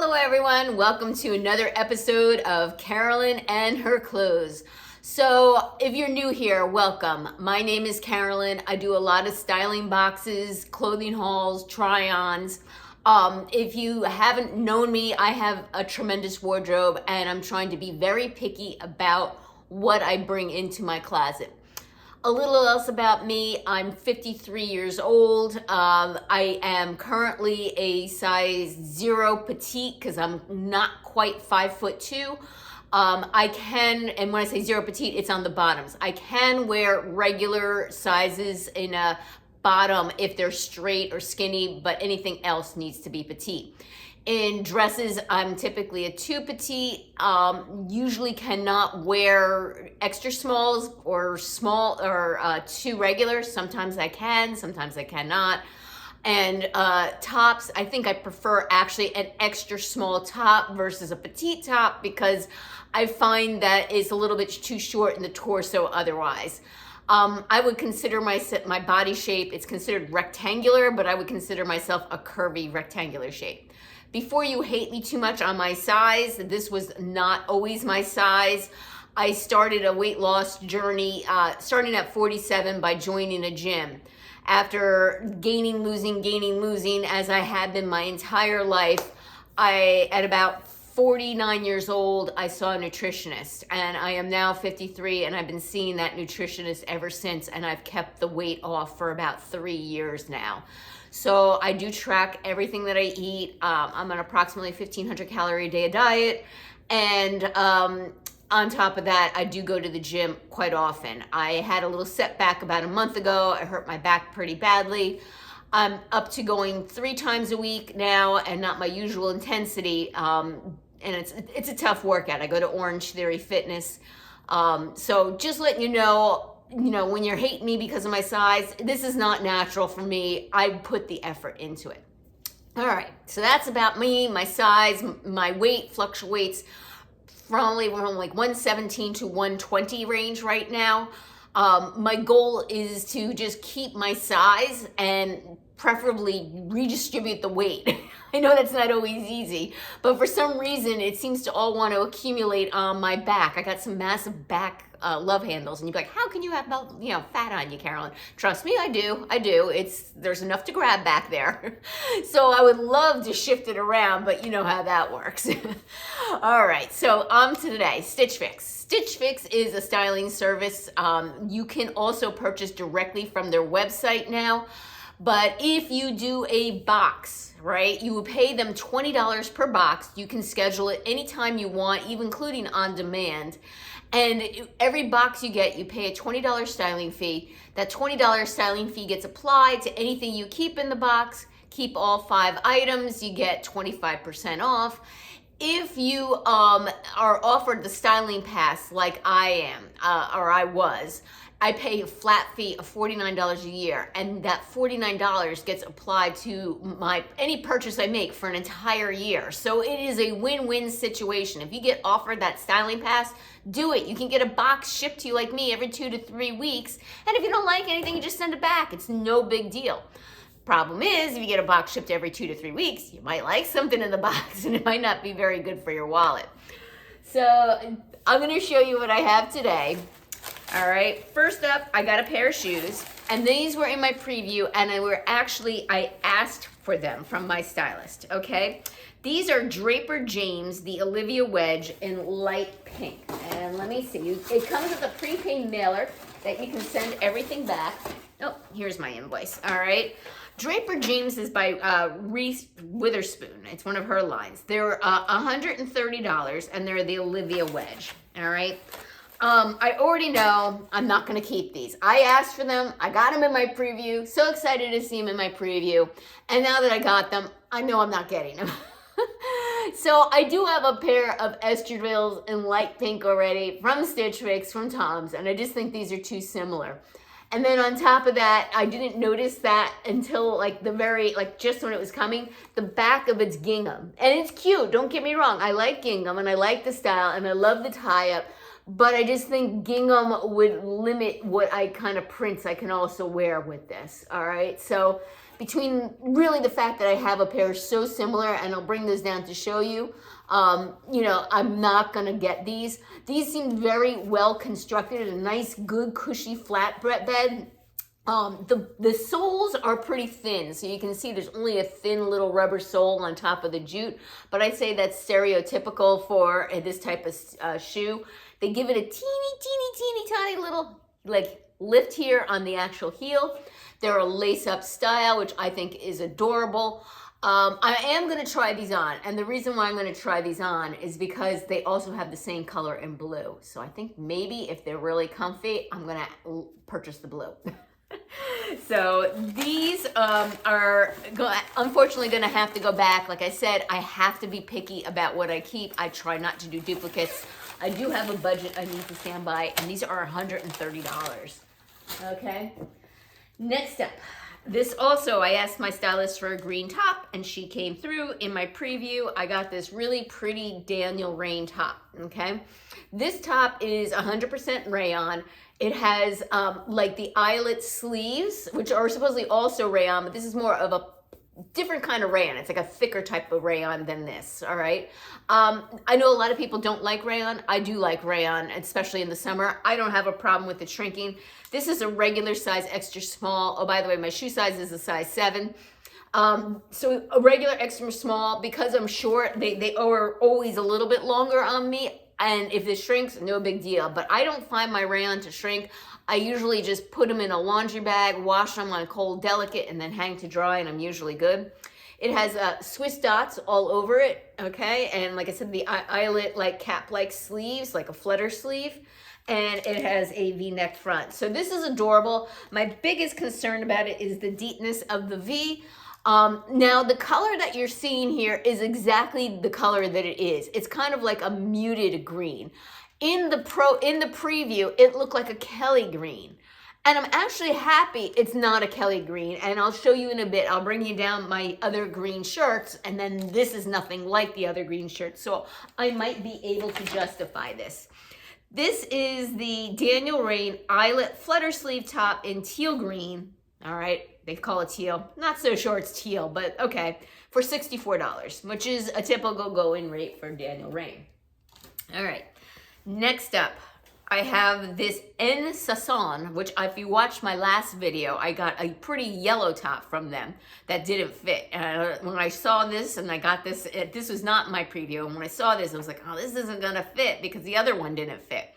Hello everyone, welcome to another episode of Carolyn and Her Clothes. So if you're new here, welcome. My name is Carolyn. I do a lot of styling boxes, clothing hauls, try-ons. If you haven't known me, I have a tremendous wardrobe and I'm trying to be very picky about what I bring into my closet. A little else about me, I'm 53 years old. I am currently a size 0 petite because I'm not quite 5'2". I can, and when I say 0 petite, it's on the bottoms. I can wear regular sizes in a bottom if they're straight or skinny, but anything else needs to be petite. In dresses, I'm typically a 2 petite, usually cannot wear extra smalls or small or 2 regular. Sometimes I can, sometimes I cannot. And tops, I think I prefer actually an extra small top versus a petite top because I find that it's a little bit too short in the torso otherwise. I would consider my body shape, it's considered rectangular, but I would consider myself a curvy rectangular shape. Before you hate me too much on my size, this was not always my size. I started a weight loss journey starting at 47 by joining a gym. After gaining, losing, as I had been my entire life, at about 49 years old, I saw a nutritionist, and I am now 53 and I've been seeing that nutritionist ever since, and I've kept the weight off for about 3 years now. So I do track everything that I eat. I'm on approximately 1,500 calorie a day diet. And on top of that, I do go to the gym quite often. I had a little setback about a month ago. I hurt my back pretty badly. I'm up to going 3 times a week now and not my usual intensity. And it's a tough workout. I go to Orange Theory Fitness. So just letting you know, when you're hating me because of my size, this is not natural for me. I put the effort into it. All right, so that's about me, my size, my weight fluctuates from like 117 to 120 range right now. My goal is to just keep my size and preferably redistribute the weight. I know that's not always easy, but for some reason it seems to all want to accumulate on my back. I got some massive back love handles, and you'd be like, how can you have fat on you, Carolyn? Trust me, I do. There's enough to grab back there. So I would love to shift it around, but you know how that works. All right, so on to today, Stitch Fix. Stitch Fix is a styling service. You can also purchase directly from their website now. But if you do a box, right, you will pay them $20 per box. You can schedule it anytime you want, even including on demand. And every box you get, you pay a $20 styling fee. That $20 styling fee gets applied to anything you keep in the box. Keep all 5 items, you get 25% off. If you are offered the styling pass like I am, or I was, I pay a flat fee of $49 a year, and that $49 gets applied to any purchase I make for an entire year. So it is a win-win situation. If you get offered that styling pass, do it. You can get a box shipped to you like me every 2 to 3 weeks, and if you don't like anything, you just send it back. It's no big deal. Problem is, if you get a box shipped every 2 to 3 weeks, you might like something in the box, and it might not be very good for your wallet. So I'm going to show you what I have today. All right, first up, I got a pair of shoes, and these were in my preview, and I asked for them from my stylist, okay? These are Draper James, the Olivia wedge in light pink. And let me see, it comes with a prepaid mailer that you can send everything back. Oh, here's my invoice, all right? Draper James is by Reese Witherspoon. It's one of her lines. They're $130, and they're the Olivia wedge, all right? I already know I'm not going to keep these. I asked for them. I got them in my preview. So excited to see them in my preview. And now that I got them, I know I'm not getting them. So I do have a pair of espadrilles in light pink already from Stitch Fix, from Tom's. And I just think these are too similar. And then on top of that, I didn't notice that until just when it was coming, the back of it's gingham. And it's cute, don't get me wrong. I like gingham and I like the style and I love the tie-up. But I just think gingham would limit what kind of prints I can also wear with this, all right? So between really the fact that I have a pair so similar, and I'll bring those down to show you, you know, I'm not gonna get these. These seem very well constructed, a nice, good, cushy flatbed. The soles are pretty thin, so you can see there's only a thin little rubber sole on top of the jute, but I'd say that's stereotypical for this type of shoe. They give it a teeny tiny little like lift here on the actual heel. They're a lace-up style, which I think is adorable. I am going to try these on, and the reason why I'm going to try these on is because they also have the same color in blue. So I think maybe if they're really comfy, I'm going to purchase the blue. So these are unfortunately going to have to go back. Like I said, I have to be picky about what I keep. I try not to do duplicates. I do have a budget I need to stand by, and these are $130. Okay. Next up, this also, I asked my stylist for a green top, and she came through. In my preview, I got this really pretty Daniel Rain top, okay? This top is 100% rayon. It has like the eyelet sleeves, which are supposedly also rayon, but this is more of a different kind of rayon. It's like a thicker type of rayon than this, all right? I know a lot of people don't like rayon. I do like rayon, especially in the summer. I don't have a problem with it shrinking. This is a regular size, extra small. Oh, by the way, my shoe size is a size 7. So a regular extra small, because I'm short, they are always a little bit longer on me. And if this shrinks, no big deal. But I don't find my rayon to shrink. I usually just put them in a laundry bag, wash them on cold delicate, and then hang to dry, and I'm usually good. It has Swiss dots all over it, okay? And like I said, the eyelet like cap-like sleeves, like a flutter sleeve. And it has a V-neck front. So this is adorable. My biggest concern about it is the deepness of the V. Now the color that you're seeing here is exactly the color that it is. It's kind of like a muted green. In the preview, it looked like a Kelly green. And I'm actually happy it's not a Kelly green. And I'll show you in a bit. I'll bring you down my other green shirts. And then this is nothing like the other green shirts. So I might be able to justify this. This is the Daniel Rain eyelet flutter sleeve top in teal green. All right, they call it teal. Not so sure it's teal, but okay, for $64, which is a typical go-in rate for Daniel Rain. All right, next up, I have this en Sassan, which if you watched my last video, I got a pretty yellow top from them that didn't fit. When I saw this and I got this, this was not my preview. And when I saw this, I was like, oh, this isn't gonna fit because the other one didn't fit.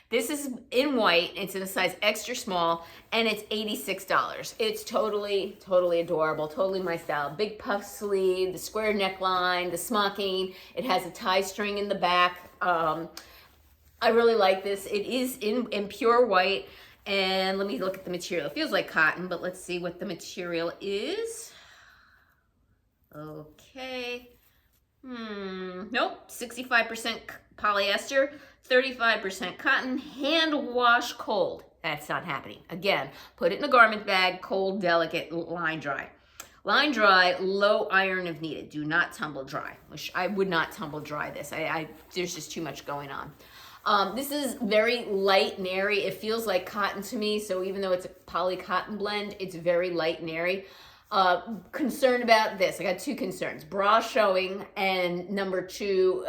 This is in white, it's in a size extra small, and it's $86. It's totally adorable, totally my style. Big puff sleeve, the square neckline, the smocking. It has a tie string in the back. I really like this. It is in pure white, and let me look at the material. It feels like cotton, but let's see what the material is. Okay. Nope, 65% polyester, 35% cotton, hand wash cold. That's not happening. Again, put it in a garment bag, cold, delicate, line dry. Line dry, low iron if needed. Do not tumble dry, which I would not tumble dry this. There's just too much going on. This is very light and airy. It feels like cotton to me, so even though it's a poly cotton blend, it's very light and airy. Concerned about this. I got two concerns. Bra showing, and number two,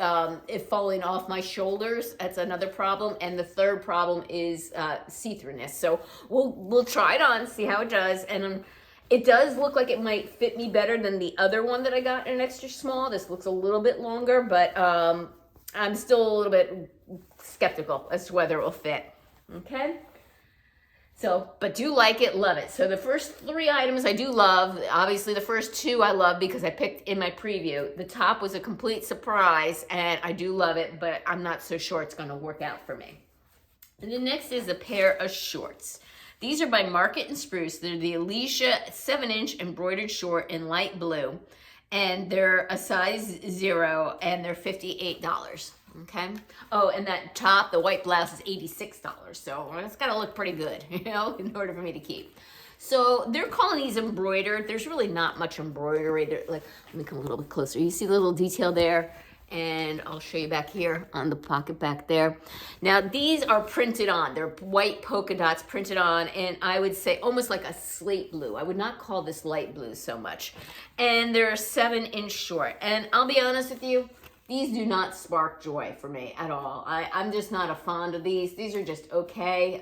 it falling off my shoulders. That's another problem. And the third problem is see-throughness. So we'll try it on, see how it does. And it does look like it might fit me better than the other one that I got in an extra small. This looks a little bit longer, but I'm still a little bit skeptical as to whether it will fit. Okay? So, but do like it, love it. So the first 3 items I do love. Obviously the first 2 I love because I picked in my preview. The top was a complete surprise and I do love it, but I'm not so sure it's gonna work out for me. And the next is a pair of shorts. These are by Market and Spruce. They're the Alicia 7-inch embroidered short in light blue. And they're a size 0 and they're $58. Okay. Oh, and that top, the white blouse, is $86. So it's got to look pretty good, you know, in order for me to keep. So they're calling these embroidered. There's really not much embroidery. They're like, let me come a little bit closer. You see the little detail there? And I'll show you back here on the pocket back there. Now these are printed on. They're white polka dots printed on, and I would say almost like a slate blue. I would not call this light blue so much. And they're 7-inch short. And I'll be honest with you, these do not spark joy for me at all. I'm just not a fond of these. These are just okay.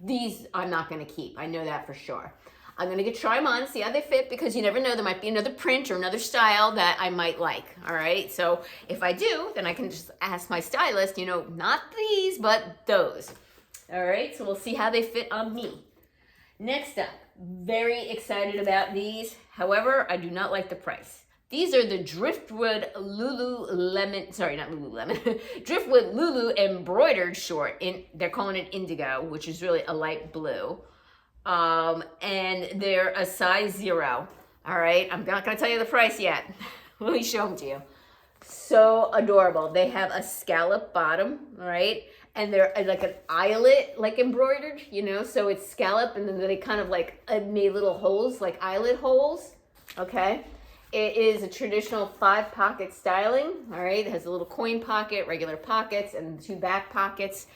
These I'm not gonna keep. I know that for sure. I'm gonna try them on, see how they fit, because you never know, there might be another print or another style that I might like, all right? So if I do, then I can just ask my stylist, you know, not these, but those. All right, so we'll see how they fit on me. Next up, very excited about these. However, I do not like the price. These are the Driftwood Lululemon, sorry, not Lululemon, Driftwood Lulu embroidered short. They're calling it indigo, which is really a light blue. And they're a size 0. All right, I'm not gonna tell you the price yet. Let me show them to you. So adorable. They have a scallop bottom, all right, and they're like an eyelet, like embroidered, you know, so it's scallop, and then they kind of like made little holes, like eyelet holes, okay? It is a traditional 5-pocket styling, all right? It has a little coin pocket, regular pockets, and 2 back pockets.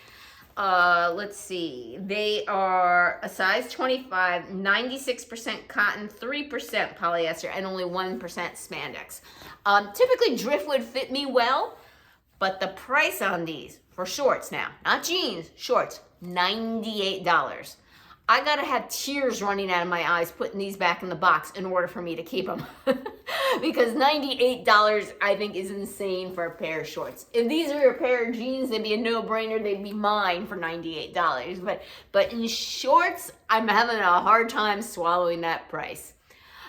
Let's see, they are a size 25, 96% cotton, 3% polyester, and only 1% spandex. Typically Driftwood fit me well, but the price on these, for shorts now, not jeans, shorts, $98. I gotta have tears running out of my eyes putting these back in the box in order for me to keep them. Because $98 I think is insane for a pair of shorts. If these were a pair of jeans, they'd be a no-brainer, they'd be mine for $98. But in shorts, I'm having a hard time swallowing that price.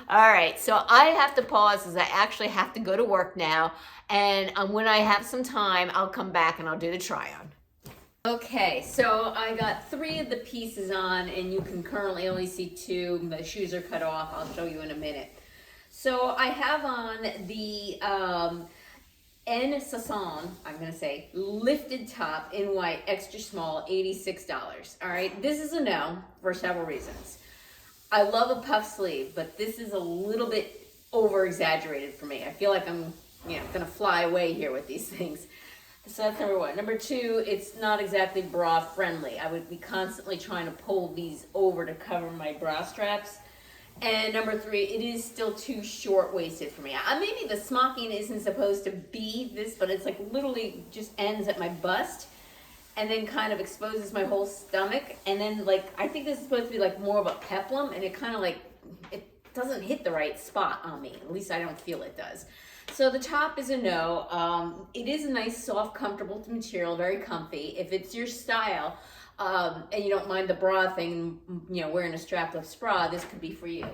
All right, so I have to pause because I actually have to go to work now. And when I have some time, I'll come back and I'll do the try-on. Okay, so I got 3 of the pieces on, and you can currently only see 2. The shoes are cut off. I'll show you in a minute. So I have on the Sassan, I'm going to say, lifted top in white, extra small, $86. All right, this is a no for several reasons. I love a puff sleeve, but this is a little bit over-exaggerated for me. I feel like I'm, you know, going to fly away here with these things. So that's number 1. Number 2, it's not exactly bra friendly. I would be constantly trying to pull these over to cover my bra straps. And number 3, it is still too short-waisted for me. Maybe the smocking isn't supposed to be this, but it's like literally just ends at my bust and then kind of exposes my whole stomach. And then like, I think this is supposed to be like more of a peplum, and it kind of like, it doesn't hit the right spot on me. At least I don't feel it does. So the top is a no. It is a nice, soft, comfortable material, very comfy. If it's your style and you don't mind the bra thing, you know, wearing a strapless bra, this could be for you.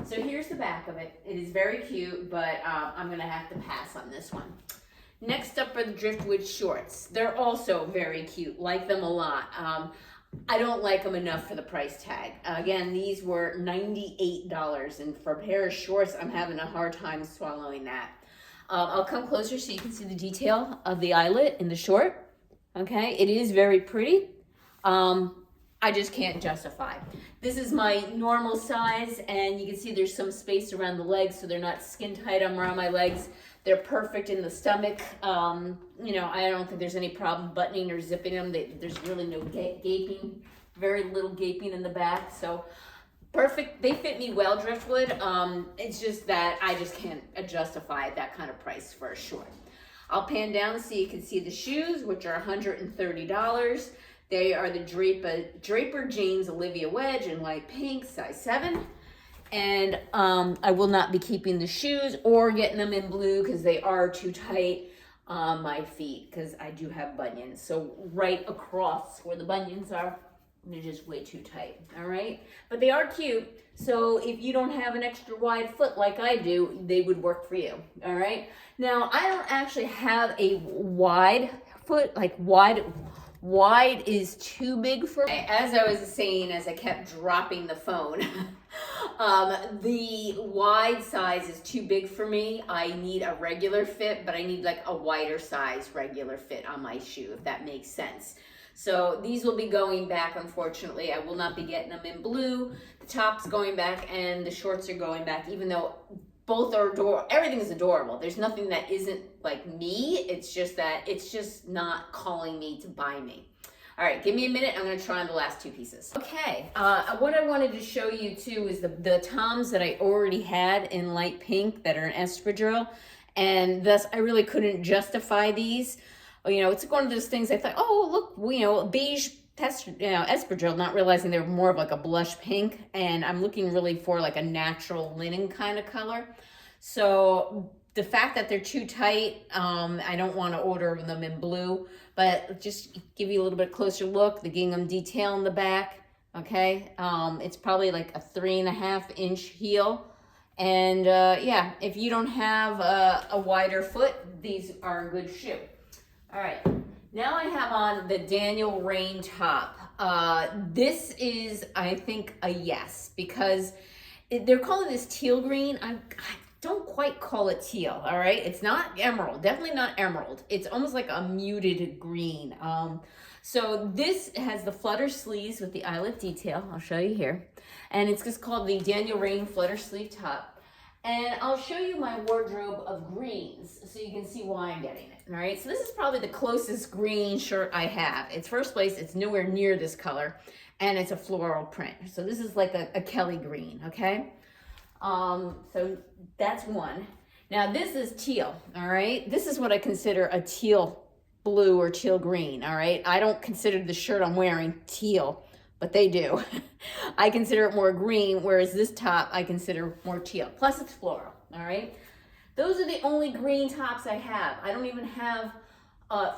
So here's the back of it. It is very cute, but I'm going to have to pass on this one. Next up are the Driftwood shorts. They're also very cute, like them a lot. I don't like them enough for the price tag. Again, these were $98, and for a pair of shorts, I'm having a hard time swallowing that. I'll come closer so you can see the detail of the eyelet in the short. Okay, it is very pretty. I just can't justify. This is my normal size, and you can see there's some space around the legs, so they're not skin tight around my legs. They're perfect in the stomach. You know, I don't think there's any problem buttoning or zipping them. There's really no gaping, very little gaping in the back. So perfect. They fit me well, Driftwood. It's just that I just can't justify that kind of price for a short. I'll pan down so you can see the shoes, which are $130. They are the Draper James Olivia Wedge in light pink, size 7. And I will not be keeping the shoes or getting them in blue because they are too tight on my feet because I do have bunions. So right across where the bunions are, they're just way too tight, all right? But they are cute, so if you don't have an extra wide foot like I do, they would work for you, all right? Now, I don't actually have a wide foot, like wide is too big for me. As I was saying, as I kept dropping the phone, the wide size is too big for me. I need a regular fit, but I need like a wider size regular fit on my shoe, if that makes sense. So these will be going back, unfortunately. I will not be getting them in blue. The top's going back and the shorts are going back, even though both are adorable. Everything is adorable. There's nothing that isn't like me. It's just that it's just not calling me to buy me. All right, give me a minute. I'm gonna try on the last two pieces. Okay, what I wanted to show you too is the toms that I already had in light pink that are in espadrille, and thus I really couldn't justify these. You know, it's one of those things I thought, oh, look, you know, beige espadrille, not realizing they're more of like a blush pink, and I'm looking really for like a natural linen kind of color. So the fact that they're too tight, I don't want to order them in blue, but just give you a little bit closer look, the gingham detail in the back, okay? It's probably like a 3.5-inch heel. And yeah, if you don't have a wider foot, these are a good shoe. All right, now I have on the Daniel Rain top. This is, I think, a yes, because they're calling this teal green. I don't quite call it teal, all right? It's not emerald, definitely not emerald. It's almost like a muted green. So this has the flutter sleeves with the eyelet detail. I'll show you here. And it's just called the Daniel Rain flutter sleeve top. And I'll show you my wardrobe of greens so you can see why I'm getting it, all right? So this is probably the closest green shirt I have. It's first place, it's nowhere near this color, and it's a floral print. So this is like a Kelly green, okay? So that's one. Now this is teal, all right? This is what I consider a teal blue or teal green, all right? I don't consider the shirt I'm wearing teal, but they do. I consider it more green, whereas this top I consider more teal. Plus it's floral, all right? Those are the only green tops I have. I don't even have,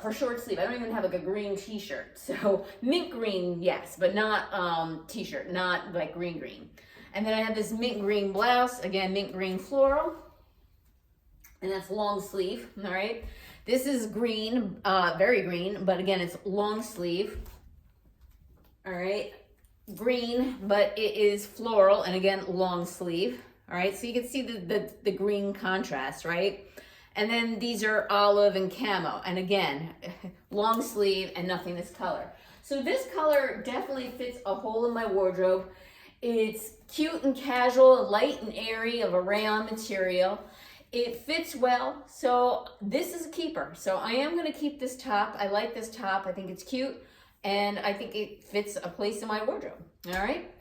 for short sleeve, I don't even have like a green t-shirt. So mint green, yes, but not t-shirt, not like green. And then I have this mint green blouse, again, mint green floral, and that's long sleeve, all right? This is green, very green, but again, it's long sleeve, all right? Green, but it is floral, and again, long sleeve, all right? So you can see the green contrast, right? And then these are olive and camo, and again, long sleeve and nothing this color. So this color definitely fits a hole in my wardrobe. It's cute and casual, light and airy of a rayon material. It fits well, so this is a keeper. So I am gonna keep this top. I like this top, I think it's cute, and I think it fits a place in my wardrobe, all right?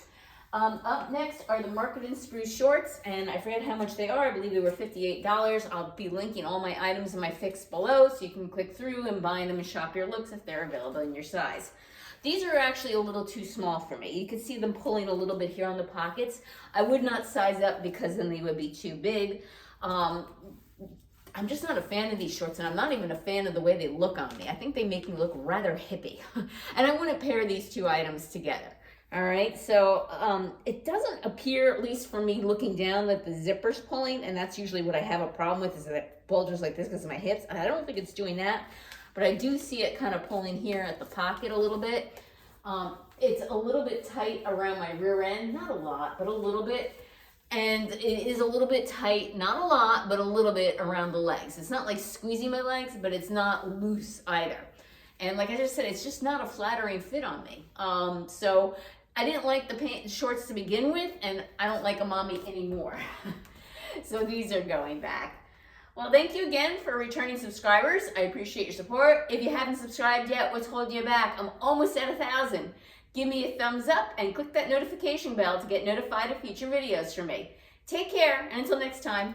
Up next are the Market and Spruce shorts, and I forget how much they are. I believe they were $58. I'll be linking all my items in my fix below, so you can click through and buy them and shop your looks if they're available in your size. These are actually a little too small for me. You can see them pulling a little bit here on the pockets. I would not size up because then they would be too big. I'm just not a fan of these shorts, and I'm not even a fan of the way they look on me. I think they make me look rather hippie. And I wouldn't pair these two items together. All right, so it doesn't appear, at least for me looking down, that the zipper's pulling, and that's usually what I have a problem with, is that it bulges like this because of my hips. And I don't think it's doing that. But I do see it kind of pulling here at the pocket a little bit. It's a little bit tight around my rear end, not a lot, but a little bit. And it is a little bit tight, not a lot, but a little bit around the legs. It's not like squeezing my legs, but it's not loose either. And like I just said, it's just not a flattering fit on me. So I didn't like the shorts to begin with, and I don't like them on me anymore. So these are going back. Well, thank you again for returning subscribers. I appreciate your support. If you haven't subscribed yet, what's holding you back? I'm almost at 1,000. Give me a thumbs up and click that notification bell to get notified of future videos from me. Take care, and until next time.